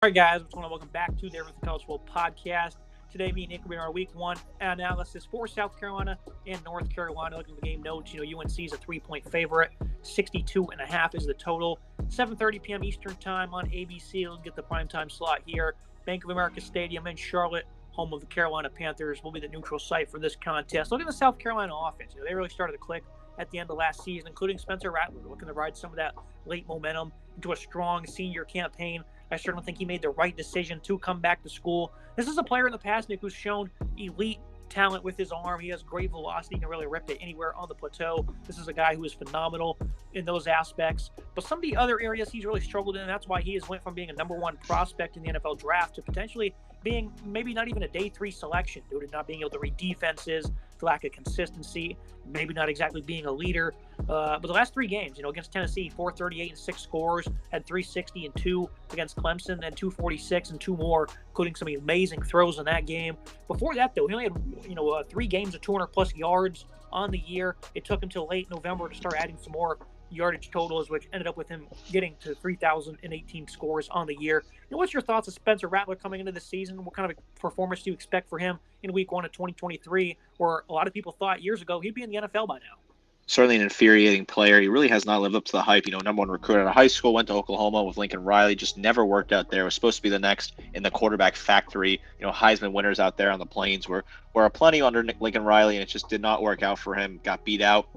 All right, guys, I just want to welcome back to the Everything College Football podcast. Today, me and Nick will be in our Week 1 analysis for South Carolina and North Carolina. Looking at the game notes, UNC is a 3-point favorite. 62.5 is the total. 7:30 p.m. Eastern Time on ABC. We'll get the primetime slot here. Bank of America Stadium in Charlotte, home of the Carolina Panthers, will be the neutral site for this contest. Look at the South Carolina offense. They really started to click at the end of last season, including Spencer Rattler, looking to ride some of that late momentum into a strong senior campaign. I certainly think he made the right decision to come back to school. This is a player in the past, Nick, who's shown elite talent with his arm. He has great velocity. He can really rip it anywhere on the plateau. This is a guy who is phenomenal in those aspects. But some of the other areas he's really struggled in, and that's why he has went from being a number 1 prospect in the NFL draft to potentially being maybe not even a day 3 selection due to not being able to read defenses, the lack of consistency, maybe not exactly being a leader. But the last 3 games, against Tennessee, 438 and 6 scores, had 360 and 2 against Clemson, and 246 and 2 more, including some amazing throws in that game. Before that, though, he only had 3 games of 200 plus yards on the year. It took him till late November to start adding some more yardage totals, which ended up with him getting to 3,018 scores on the year. What's your thoughts of Spencer Rattler coming into the season? What kind of performance do you expect for him in Week 1 of 2023, where a lot of people thought years ago he'd be in the NFL by now? Certainly an infuriating player. He really has not lived up to the hype. Number 1 recruit out of high school, went to Oklahoma with Lincoln Riley, just never worked out there. Was supposed to be the next in the quarterback factory. Heisman winners out there on the plains were plenty under Lincoln Riley, and it just did not work out for him. Got beat out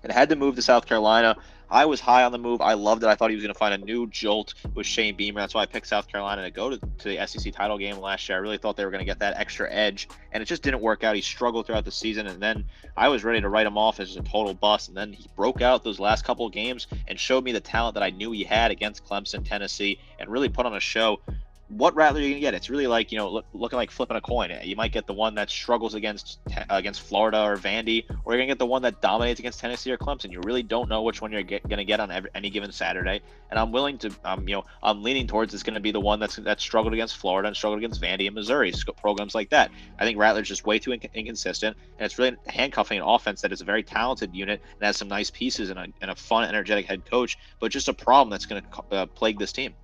and had to move to South Carolina. I was high on the move. I loved it. I thought he was going to find a new jolt with Shane Beamer. That's why I picked South Carolina to go to the SEC title game last year. I really thought they were going to get that extra edge, and it just didn't work out. He struggled throughout the season, and then I was ready to write him off as a total bust, and then he broke out those last couple of games and showed me the talent that I knew he had against Clemson, Tennessee, and really put on a show. What Rattler are you going to get? It's really like, looking like flipping a coin. You might get the one that struggles against Florida or Vandy, or you're going to get the one that dominates against Tennessee or Clemson. You really don't know which one you're going to get on any given Saturday. And I'm willing to, I'm leaning towards it's going to be the one that's struggled against Florida and struggled against Vandy and Missouri, programs like that. I think Rattler's just way too inconsistent, and it's really handcuffing an offense that is a very talented unit and has some nice pieces and a fun, energetic head coach, but just a problem that's going to plague this team.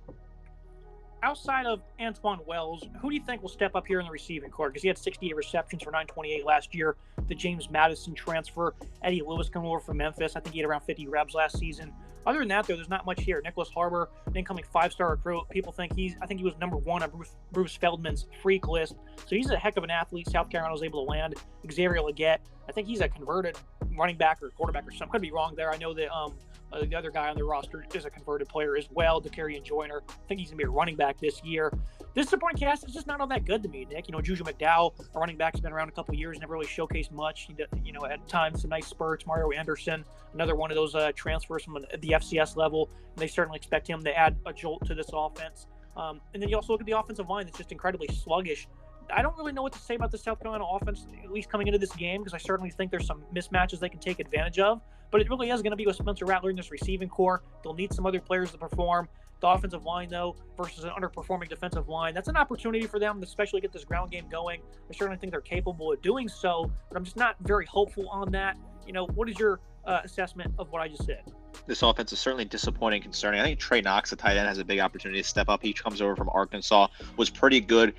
Outside of Antoine Wells, who do you think will step up here in the receiving corps? Because he had 68 receptions for 928 last year. The James Madison transfer, Eddie Lewis coming over from Memphis. I think he had around 50 reps last season. Other than that, though, there's not much here. Nicholas Harbor, an incoming 5-star recruit. People think I think he was number 1 on Bruce Feldman's freak list. So he's a heck of an athlete. South Carolina was able to land. Xavier Legette, I think he's a converted running back or quarterback or something. Could be wrong there. I know that the other guy on the roster is a converted player as well, DeCarrion Joyner. I think he's going to be a running back this year. This supporting cast is just not all that good to me, Nick. Juju McDowell, a running back, has been around a couple of years, never really showcased much. At times, some nice spurts. Mario Anderson, another one of those transfers from the FCS level. And they certainly expect him to add a jolt to this offense. And then you also look at the offensive line that's just incredibly sluggish. I don't really know what to say about the South Carolina offense, at least coming into this game, because I certainly think there's some mismatches they can take advantage of. But it really is going to be with Spencer Rattler in this receiving core. They'll need some other players to perform. The offensive line, though, versus an underperforming defensive line, that's an opportunity for them to especially get this ground game going. I certainly think they're capable of doing so, but I'm just not very hopeful on that. What is your assessment of what I just said? This offense is certainly disappointing and concerning. I think Trey Knox, the tight end, has a big opportunity to step up. He comes over from Arkansas, was pretty good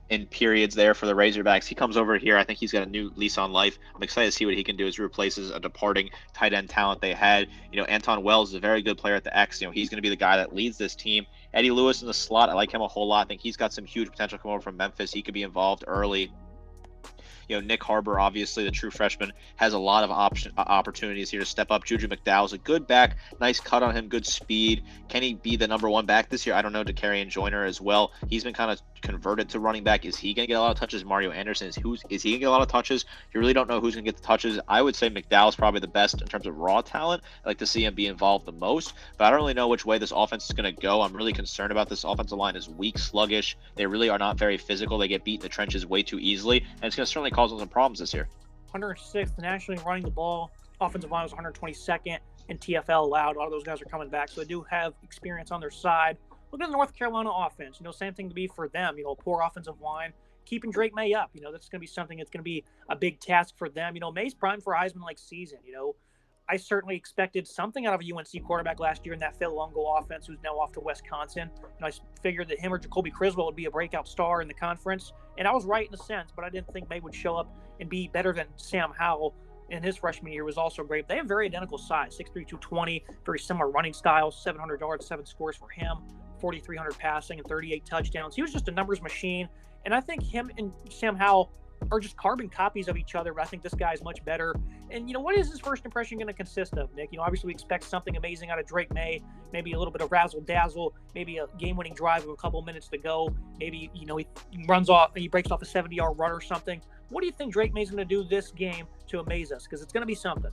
in periods there for the Razorbacks. He comes over here. I think he's got a new lease on life. I'm excited to see what he can do as he replaces a departing tight end talent they had. Anton Wells is a very good player at the X. He's going to be the guy that leads this team. Eddie Lewis in the slot, I like him a whole lot. I think he's got some huge potential coming over from Memphis. He could be involved early. Nick Harbor, obviously the true freshman, has a lot of opportunities here to step up. Juju McDowell's a good back, nice cut on him, good speed. Can he be the number 1 back this year? I don't know. DeCarrion Joyner as well. He's been kind of converted to running back. Is he going to get a lot of touches? Mario Anderson, is he going to get a lot of touches? You really don't know who's going to get the touches. I would say McDowell's probably the best in terms of raw talent. I like to see him be involved the most, but I don't really know which way this offense is going to go. I'm really concerned about this offensive line. Is weak, sluggish. They really are not very physical. They get beat in the trenches way too easily, and it's going to certainly cause them some problems this year. 106th nationally running the ball. Offensive line was 122nd in TFL allowed. A lot of those guys are coming back, so they do have experience on their side. Look at the North Carolina offense. Same thing to be for them. Poor offensive line. Keeping Drake May up. That's going to be something that's going to be a big task for them. May's primed for a Heisman-like season. I certainly expected something out of a UNC quarterback last year in that Phil Longo offense, who's now off to Wisconsin. And I figured that him or Jacoby Criswell would be a breakout star in the conference. And I was right in a sense, but I didn't think May would show up and be better than Sam Howell in his freshman year was also great. They have very identical size, 6'3", 220, very similar running styles, 700 yards, 7 scores for him, 4,300 passing, and 38 touchdowns. He was just a numbers machine. And I think him and Sam Howell are just carbon copies of each other, but I think this guy is much better. And, what is his first impression going to consist of, Nick? Obviously we expect something amazing out of Drake May, maybe a little bit of razzle-dazzle, maybe a game-winning drive with a couple minutes to go. Maybe, he runs off, he breaks off a 70-yard run or something. What do you think Drake May's going to do this game to amaze us? Because it's going to be something.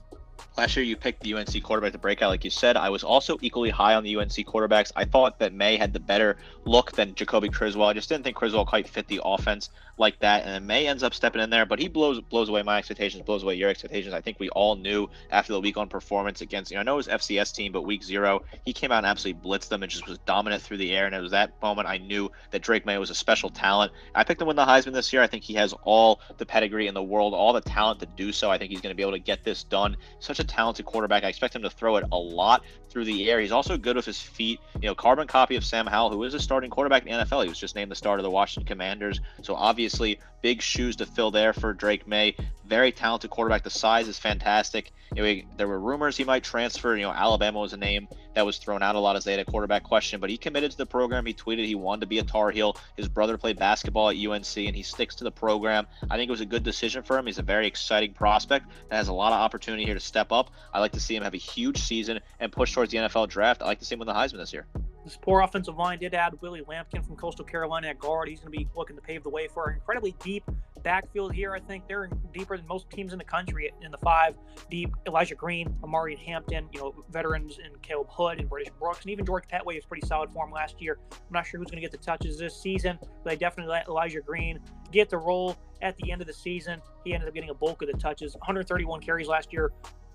Last year, you picked the UNC quarterback to break out, like you said. I was also equally high on the UNC quarterbacks. I thought that May had the better look than Jacoby Criswell. I just didn't think Criswell quite fit the offense like that. And then May ends up stepping in there, but he blows away my expectations, blows away your expectations. I think we all knew after the week one performance against, I know it was FCS team, but week 0, he came out and absolutely blitzed them and just was dominant through the air. And it was that moment I knew that Drake May was a special talent. I picked him to win the Heisman this year. I think he has all the pedigree in the world, all the talent to do so. I think he's going to be able to get this done. Such a talented quarterback. I expect him to throw it a lot through the air. He's also good with his feet. Carbon copy of Sam Howell, who is a starting quarterback in the NFL. He was just named the starter of the Washington Commanders. So obviously, big shoes to fill there for Drake May. Very talented quarterback. The size is fantastic. There were rumors he might transfer. Alabama was a name that was thrown out a lot as they had a quarterback question, but he committed to the program. He tweeted he wanted to be a Tar Heel. His brother played basketball at UNC, and he sticks to the program. I think it was a good decision for him. He's a very exciting prospect that has a lot of opportunity here to step up. I like to see him have a huge season and push towards the NFL draft. I like to see him win the Heisman this year. This poor offensive line did add Willie Lampkin from Coastal Carolina at guard. He's going to be looking to pave the way for an incredibly deep backfield here. I think they're deeper than most teams in the country in the 5 deep. Elijah Green, Amari Hampton, veterans in Caleb Hood and British Brooks, and even George Petway was pretty solid for him last year. I'm not sure who's going to get the touches this season, but I definitely let Elijah Green get the role at the end of the season. He ended up getting a bulk of the touches, 131 carries last year.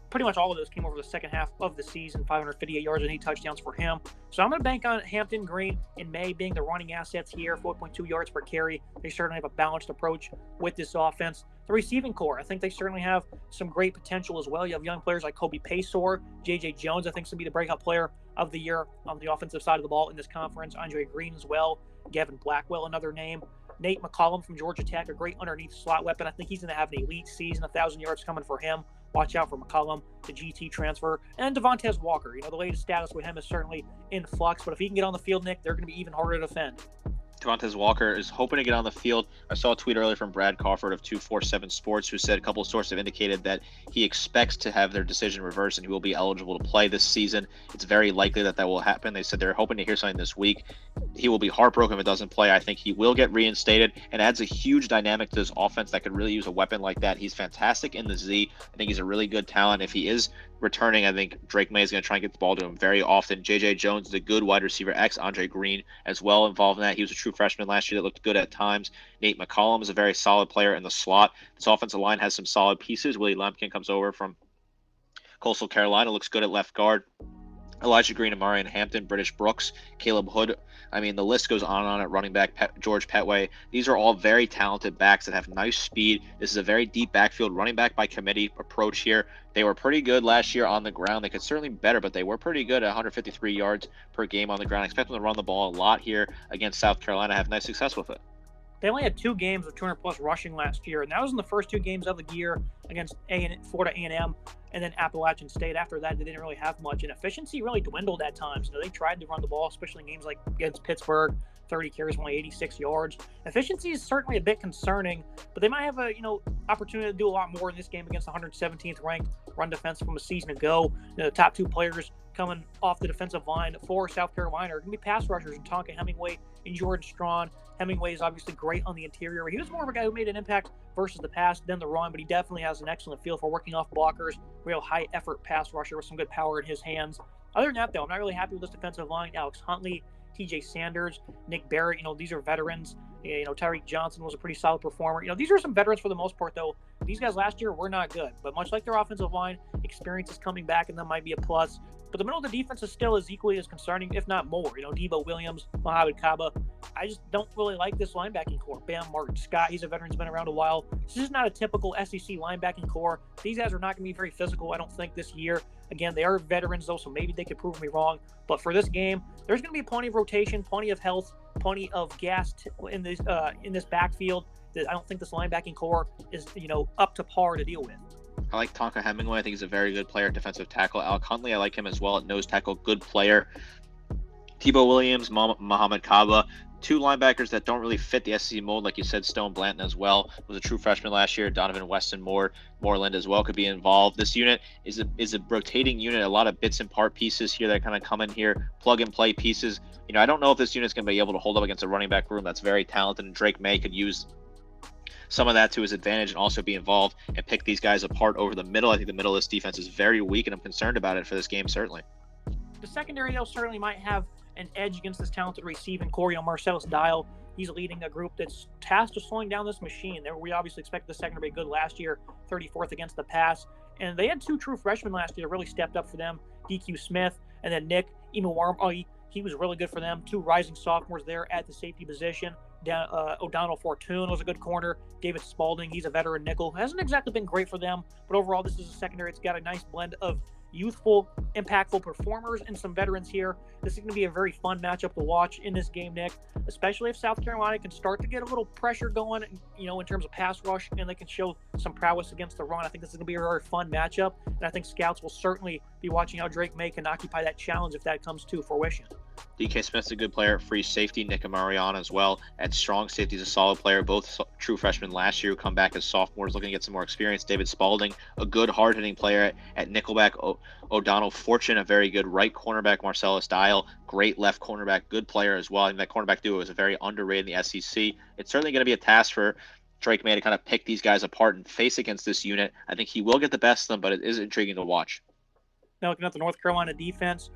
Pretty much all of those came over the second half of the season, 558 yards and 8 touchdowns for him. So I'm going to bank on Hampton, Green, and May being the running assets here, 4.2 yards per carry. They certainly have a balanced approach with this offense. The receiving core, I think they certainly have some great potential as well. You have young players like Kobe Paysor, J.J. Jones, I think, is going to be the breakout player of the year on the offensive side of the ball in this conference. Andre Green as well. Gavin Blackwell, another name. Nate McCollum from Georgia Tech, a great underneath slot weapon. I think he's going to have an elite season, 1,000 yards coming for him. Watch out for McCollum, the GT transfer. And Devontae Walker. The latest status with him is certainly in flux, but if he can get on the field, Nick, they're going to be even harder to defend. Devontae Walker is hoping to get on the field. I saw a tweet earlier from Brad Crawford of 247 Sports, who said a couple of sources have indicated that he expects to have their decision reversed and he will be eligible to play this season. It's very likely that will happen. They said they're hoping to hear something this week. He will be heartbroken if it doesn't play. I think he will get reinstated and adds a huge dynamic to this offense that could really use a weapon like that. He's fantastic in the Z. I think he's a really good talent. If he is returning, I think Drake May is going to try and get the ball to him very often. J.J. Jones is a good wide receiver, Andre Green as well involved in that. He was a true freshman last year that looked good at times. Nate McCollum is a very solid player in the slot. This offensive line has some solid pieces. Willie Lampkin comes over from Coastal Carolina, looks good at left guard. Elijah Green, Amari Hampton, British Brooks, Caleb Hood. I mean, the list goes on and on at running back, George Petway. These are all very talented backs that have nice speed. This is a very deep backfield, running back by committee approach here. They were pretty good last year on the ground. They could certainly be better, but they were pretty good at 153 yards per game on the ground. I expect them to run the ball a lot here against South Carolina, have nice success with it. They only had 2 games of 200-plus rushing last year, and that was in the first 2 games of the year against Florida A&M and then Appalachian State. After that, they didn't really have much, and efficiency really dwindled at times. They tried to run the ball, especially in games like against Pittsburgh, 30 carries, only 86 yards. Efficiency is certainly a bit concerning, but they might have a opportunity to do a lot more in this game against the 117th ranked run defense from a season ago. The top 2 players coming off the defensive line for South Carolina are going to be pass rushers, Tonka Hemingway and Jordan Strawn. Hemingway is obviously great on the interior. He was more of a guy who made an impact versus the pass than the run, but he definitely has an excellent feel for working off blockers, real high-effort pass rusher with some good power in his hands. Other than that, though, I'm not really happy with this defensive line. Alex Huntley, TJ Sanders, Nick Barrett, these are veterans. Tyreek Johnson was a pretty solid performer. These are some veterans for the most part, though, These guys last year were not good, but much like their offensive line, experience is coming back, and that might be a plus. But the middle of the defense is still as equally as concerning, if not more. Debo Williams, Mohamed Kaba. I just don't really like this linebacking core. Bam Martin Scott, he's a veteran, he's been around a while. This is not a typical SEC linebacking core. These guys are not going to be very physical, I don't think, this year. Again, they are veterans, though, so maybe they could prove me wrong. But for this game, there's going to be plenty of rotation, plenty of health, plenty of gas in this backfield. I don't think this linebacking core is, up to par to deal with. I like Tonka Hemingway. I think he's a very good player at defensive tackle. Alec Huntley, I like him as well at nose tackle. Good player. Tebow Williams, Mohamed Kaba, two linebackers that don't really fit the SEC mold, like you said. Stone Blanton as well was a true freshman last year. Donovan Weston Moreland as well could be involved. This unit is a rotating unit. A lot of bits and part pieces here that kind of come in here, plug and play pieces. I don't know if this unit's going to be able to hold up against a running back room that's very talented, and Drake May could use some of that to his advantage and also be involved and pick these guys apart over the middle. I think the middle of this defense is very weak, and I'm concerned about it for this game, certainly. The secondary, though, certainly might have an edge against this talented receiving core. Marcellus Dial, he's leading a group that's tasked with slowing down this machine. We obviously expect the secondary to be good last year, 34th against the pass. And they had two true freshmen last year that really stepped up for them, DQ Smith and then Nick Imuwarmai. He was really good for them. Two rising sophomores there at the safety position. O'Donnell Fortune was a good corner. David Spalding, he's a veteran nickel. Hasn't exactly been great for them, but overall this is a secondary. It's got a nice blend of youthful, impactful performers and some veterans here. This is going to be a very fun matchup to watch in this game, Nick, especially if South Carolina can start to get a little pressure going, in terms of pass rush, and they can show some prowess against the run. I think this is going to be a very fun matchup, and I think scouts will certainly be watching how Drake May can occupy that challenge if that comes to fruition. DK Smith's a good player at free safety. Nick Amariana as well at strong safety is a solid player. Both true freshmen last year who come back as sophomores looking to get some more experience. David Spalding, a good hard-hitting player at nickelback. O'Donnell Fortune, a very good right cornerback. Marcellus Dial, great left cornerback, good player as well. And that cornerback duo is a very underrated in the SEC. It's certainly going to be a task for Drake May to kind of pick these guys apart and face against this unit. I think he will get the best of them, but it is intriguing to watch. Now looking at the North Carolina defense,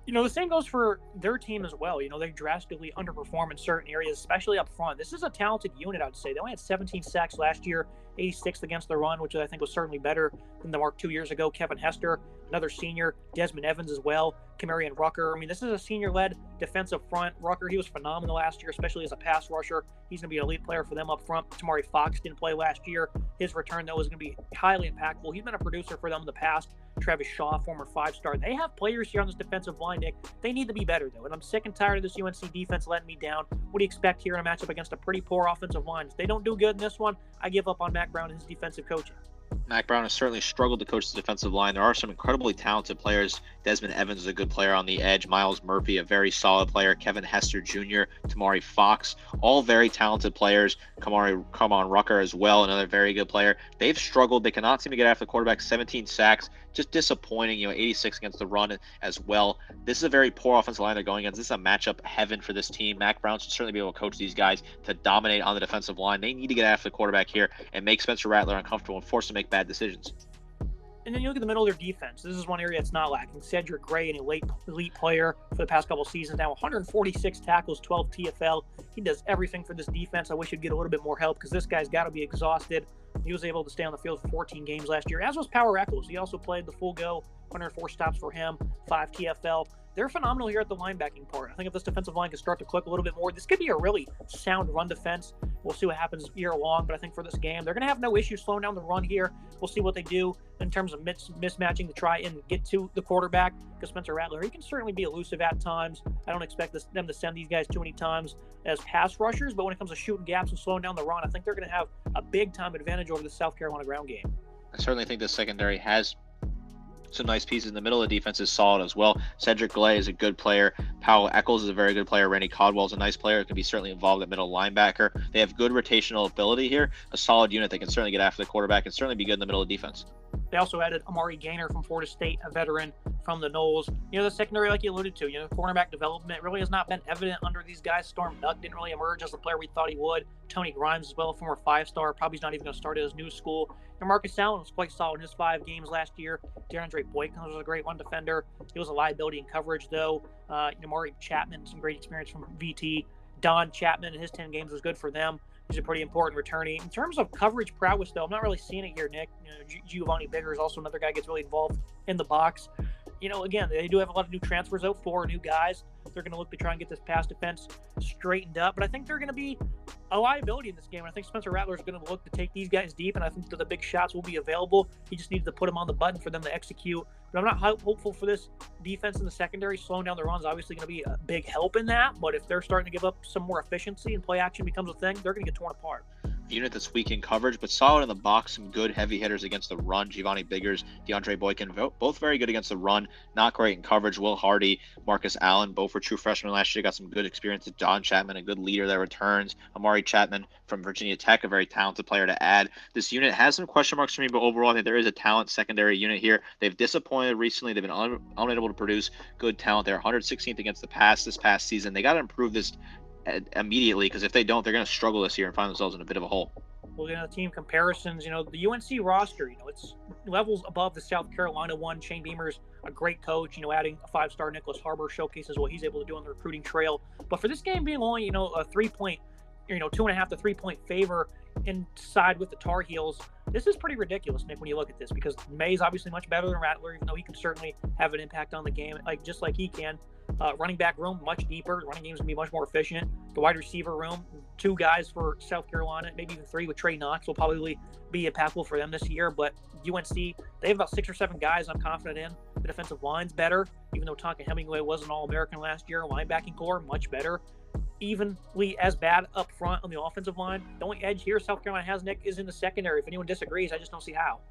the same goes for their team as well. They drastically underperform in certain areas, especially up front. This is a talented unit, I would say. They only had 17 sacks last year, 86th against the run, which I think was certainly better than the mark 2 years ago. Kevin Hester, another senior. Desmond Evans as well. Kamarian Rucker. This is a senior-led defensive front. Rucker, he was phenomenal last year, especially as a pass rusher. He's going to be an elite player for them up front. Tamari Fox didn't play last year. His return, though, is going to be highly impactful. He's been a producer for them in the past. Travis Shaw, former 5-star. They have players here on this defensive line, Nick. They need to be better, though, and I'm sick and tired of this UNC defense letting me down. What do you expect here in a matchup against a pretty poor offensive line? If they don't do good in this one, I give up on Mack Brown and his defensive coaching. Mack Brown has certainly struggled to coach the defensive line. There are some incredibly talented players. Desmond Evans is a good player on the edge. Miles Murphy, a very solid player. Kevin Hester Jr., Tamari Fox, all very talented players. Kamon Rucker as well, another very good player. They've struggled. They cannot seem to get after the quarterback. 17 sacks, just disappointing. 86 against the run as well. This is a very poor offensive line they're going against. This is a matchup heaven for this team. Mack Brown should certainly be able to coach these guys to dominate on the defensive line. They need to get after the quarterback here and make Spencer Rattler uncomfortable and force him to make bad decisions. And then you look at the middle of their defense. This is one area that's not lacking. Cedric Gray, an elite player for the past couple of seasons now. 146 tackles, 12 TFL. He does everything for this defense. I wish he'd get a little bit more help because this guy's got to be exhausted. He was able to stay on the field for 14 games last year, as was Power Echols. He also played the full go, 104 stops for him, 5 TFL. They're phenomenal here at the linebacking part. I think if this defensive line can start to click a little bit more, this could be a really sound run defense. We'll see what happens year long, but I think for this game, they're going to have no issue slowing down the run here. We'll see what they do in terms of mismatching to try and get to the quarterback, because Spencer Rattler, he can certainly be elusive at times. I don't expect them to send these guys too many times as pass rushers, but when it comes to shooting gaps and slowing down the run, I think they're going to have a big-time advantage over the South Carolina ground game. I certainly think the secondary has some nice pieces. In the middle of the defense is solid as well. Cedric Glay is a good player. Powell Echols is a very good player. Randy Caldwell is a nice player. Can be certainly involved at middle linebacker. They have good rotational ability here. A solid unit that can certainly get after the quarterback and certainly be good in the middle of the defense. They also added Amari Gaynor from Florida State, a veteran from the Knowles. The secondary, like you alluded to, cornerback development really has not been evident under these guys. Storm Duck didn't really emerge as the player we thought he would. Tony Grimes as well, former 5-star, probably not even going to start at his new school. And Marcus Allen was quite solid in his 5 games last year. DeAndre Boykins was a great one defender. He was a liability in coverage, though. Maury Chapman, some great experience from VT. Don Chapman in his 10 games was good for them. He's a pretty important returnee. In terms of coverage prowess, though, I'm not really seeing it here, Nick. Giovanni Bigger is also another guy gets really involved in the box. Again, they do have a lot of new transfers, though, 4 new guys. They're going to look to try and get this pass defense straightened up. But I think they're going to be a liability in this game. I think Spencer Rattler is going to look to take these guys deep, and I think that the big shots will be available. He just needs to put them on the button for them to execute. But I'm not hopeful for this defense in the secondary. Slowing down the runs is obviously going to be a big help in that. But if they're starting to give up some more efficiency and play action becomes a thing, they're going to get torn apart. Unit that's weak in coverage, but solid in the box. Some good heavy hitters against the run. Giovanni Biggers, DeAndre Boykin, both very good against the run. Not great in coverage. Will Hardy, Marcus Allen, both were true freshmen last year. Got some good experience. John Chapman, a good leader that returns. Amari Chapman from Virginia Tech, a very talented player to add. This unit has some question marks for me, but overall, I think there is a talent secondary unit here. They've disappointed recently. They've been unable to produce good talent. They're 116th against the pass this past season. They got to improve this immediately, because if they don't, they're going to struggle this year and find themselves in a bit of a hole. Well, team comparisons, the UNC roster, it's levels above the South Carolina one. Shane Beamer's a great coach, adding a 5-star Nicholas Harbor showcases what he's able to do on the recruiting trail. But for this game being only, a 2.5 to 3 point favor inside with the Tar Heels, this is pretty ridiculous, Nick, when you look at this, because May's obviously much better than Rattler, even though he can certainly have an impact on the game, just like he can. Running back room, much deeper. Running game's going to be much more efficient. The wide receiver room, 2 guys for South Carolina, maybe even 3 with Trey Knox will probably be impactful for them this year. But UNC, they have about 6 or 7 guys I'm confident in. The defensive line's better, even though Tonka Hemingway was an All-American last year. Linebacking core, much better. Evenly as bad up front on the offensive line. The only edge here South Carolina has, Nick, is in the secondary. If anyone disagrees, I just don't see how.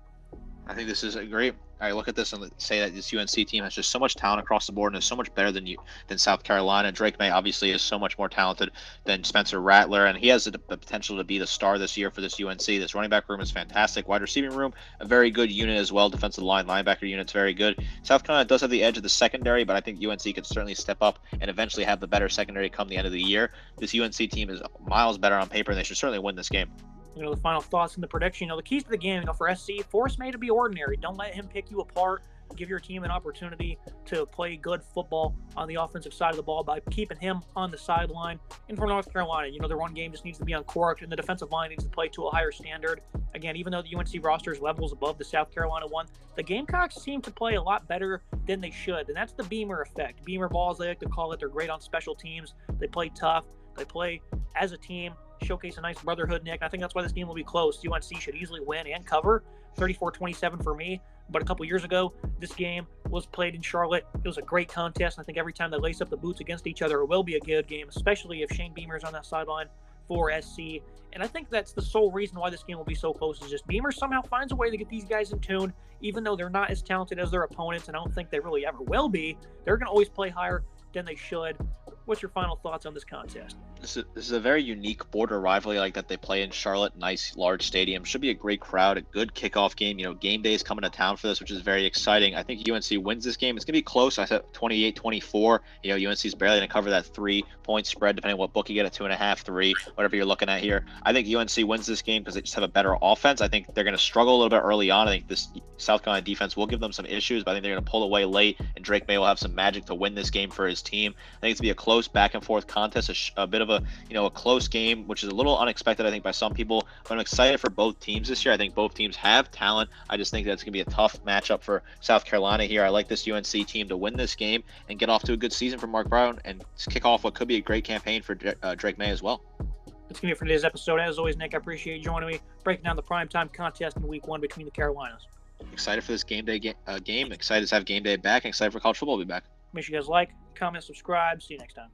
I think this is a great. I look at this and say that this UNC team has just so much talent across the board and is so much better than South Carolina. Drake May obviously is so much more talented than Spencer Rattler, and he has the potential to be the star this year for this UNC. This running back room is fantastic. Wide receiving room, a very good unit as well. Defensive line, linebacker unit's very good. South Carolina does have the edge of the secondary, but I think UNC could certainly step up and eventually have the better secondary come the end of the year. This UNC team is miles better on paper, and they should certainly win this game. The final thoughts in the prediction. The keys to the game, for SC, force May to be ordinary. Don't let him pick you apart. Give your team an opportunity to play good football on the offensive side of the ball by keeping him on the sideline. And for North Carolina, the run game just needs to be uncorked, and the defensive line needs to play to a higher standard. Again, even though the UNC roster is levels above the South Carolina one, the Gamecocks seem to play a lot better than they should, and that's the Beamer effect. Beamer balls, they like to call it. They're great on special teams. They play tough. They play as a team. Showcase a nice brotherhood, Nick. I think that's why this game will be close. UNC should easily win and cover. 34-27 for me. But a couple years ago, this game was played in Charlotte. It was a great contest. I think every time they lace up the boots against each other, it will be a good game, especially if Shane Beamer is on that sideline for SC. And I think that's the sole reason why this game will be so close, is just Beamer somehow finds a way to get these guys in tune, even though they're not as talented as their opponents, and I don't think they really ever will be. They're going to always play higher than they should. What's your final thoughts on this contest? This is a very unique border rivalry like that they play in Charlotte. Nice, large stadium. Should be a great crowd, a good kickoff game. Game day is coming to town for this, which is very exciting. I think UNC wins this game. It's going to be close. I said 28-24. UNC's barely going to cover that 3-point spread, depending on what book you get at 2.5, 3, whatever you're looking at here. I think UNC wins this game because they just have a better offense. I think they're going to struggle a little bit early on. I think this South Carolina defense will give them some issues, but I think they're going to pull away late, and Drake May will have some magic to win this game for his team. I think it's going to be a close back and forth contest, a bit of a close game, which is a little unexpected, I think, by some people. But I'm excited for both teams this year. I think both teams have talent. I just think that's going to be a tough matchup for South Carolina here. I like this UNC team to win this game and get off to a good season for Mark Brown and kick off what could be a great campaign for Drake May as well. That's going to be it for today's episode. As always, Nick, I appreciate you joining me, breaking down the primetime contest in Week 1 between the Carolinas. Excited for this game day game. Excited to have game day back. And excited for college football to be back. Make sure you guys like, comment, subscribe. See you next time.